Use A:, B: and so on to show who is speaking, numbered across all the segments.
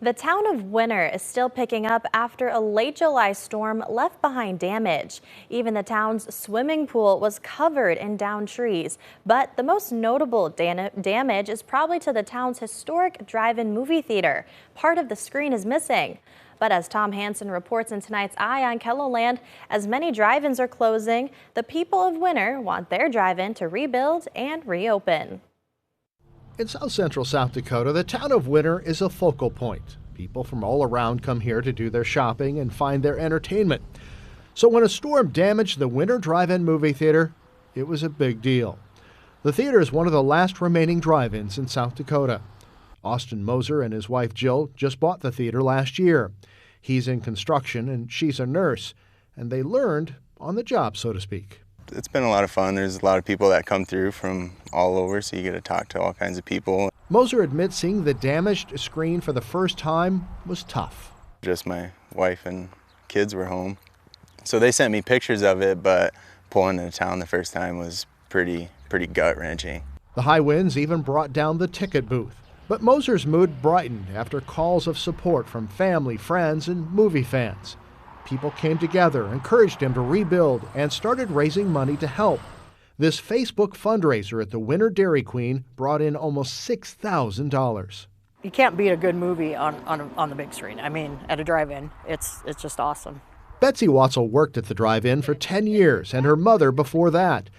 A: The town of Winter is still picking up after a late July storm left behind damage. Even the town's swimming pool was covered in downed trees. But the most notable damage is probably to the town's historic drive-in movie theater. Part of the screen is missing. But as Tom Hansen reports in tonight's Eye on KELOLAND, as many drive-ins are closing, the people of Winter want their drive-in to rebuild and reopen.
B: In south central South Dakota, the town of Winter is a focal point. People from all around come here to do their shopping and find their entertainment. So when a storm damaged the Winter Drive-In movie theater, it was a big deal. The theater is one of the last remaining drive-ins in South Dakota. Austin Moser and his wife Jill just bought the theater last year. He's in construction and she's a nurse, and they learned on the job, so to speak.
C: It's been a lot of fun. There's a lot of people that come through from all over, so you get to talk to all kinds of people.
B: Moser admits seeing the damaged screen for the first time was tough.
C: Just my wife and kids were home, so they sent me pictures of it, but pulling into town the first time was pretty gut-wrenching.
B: The high winds even brought down the ticket booth. But Moser's mood brightened after calls of support from family, friends, and movie fans. People came together, encouraged him to rebuild, and started raising money to help. This Facebook fundraiser at the Winter Dairy Queen brought in almost $6,000.
D: You can't beat a good movie on the big screen. I mean, at a drive-in, it's just awesome.
B: Betsy Watzel worked at the drive-in for 10 years, and her mother before that.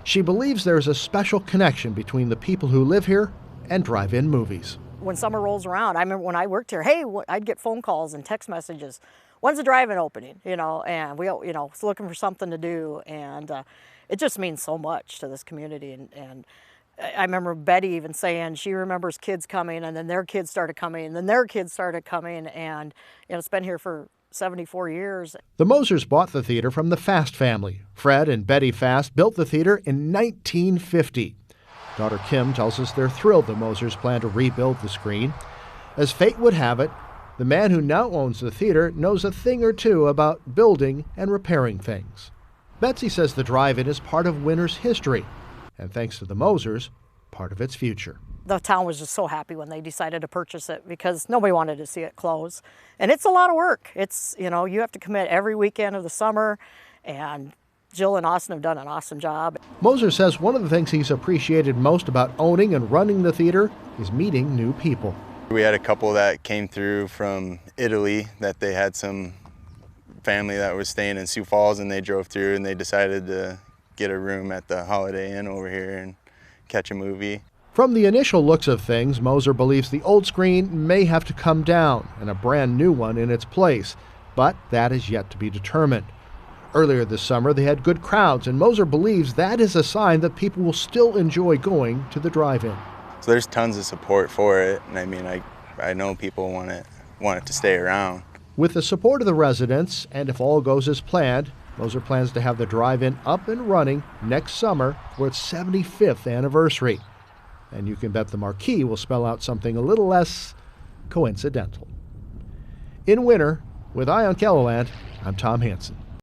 B: She believes there's a special connection between the people who live here and drive-in movies.
D: When summer rolls around, I remember when I worked here, hey, I'd get phone calls and text messages. When's the drive-in opening? And we, was looking for something to do, and it just means so much to this community. And I remember Betty even saying she remembers kids coming, and then their kids started coming, and then their kids started coming, and it's been here for 74 years.
B: The Mosers bought the theater from the Fast family. Fred and Betty Fast built the theater in 1950. Daughter Kim tells us they're thrilled the Mosers plan to rebuild the screen. As fate would have it, the man who now owns the theater knows a thing or two about building and repairing things. Betsy says the drive-in is part of Winter's history, and thanks to the Mosers, part of its future.
D: The town was just so happy when they decided to purchase it because nobody wanted to see it close. And it's a lot of work. It's, you have to commit every weekend of the summer, and Jill and Austin have done an awesome job.
B: Moser says one of the things he's appreciated most about owning and running the theater is meeting new people.
C: We had a couple that came through from Italy, that they had some family that was staying in Sioux Falls, and they drove through and they decided to get a room at the Holiday Inn over here and catch a movie.
B: From the initial looks of things, Moser believes the old screen may have to come down and a brand new one in its place, but that is yet to be determined. Earlier this summer, they had good crowds, and Moser believes that is a sign that people will still enjoy going to the drive-in.
C: So there's tons of support for it, and I mean, I know people want it to stay around.
B: With the support of the residents, and if all goes as planned, Moser plans to have the drive-in up and running next summer for its 75th anniversary. And you can bet the marquee will spell out something a little less coincidental. In Winter, with Eye on KELOLAND, I'm Tom Hansen.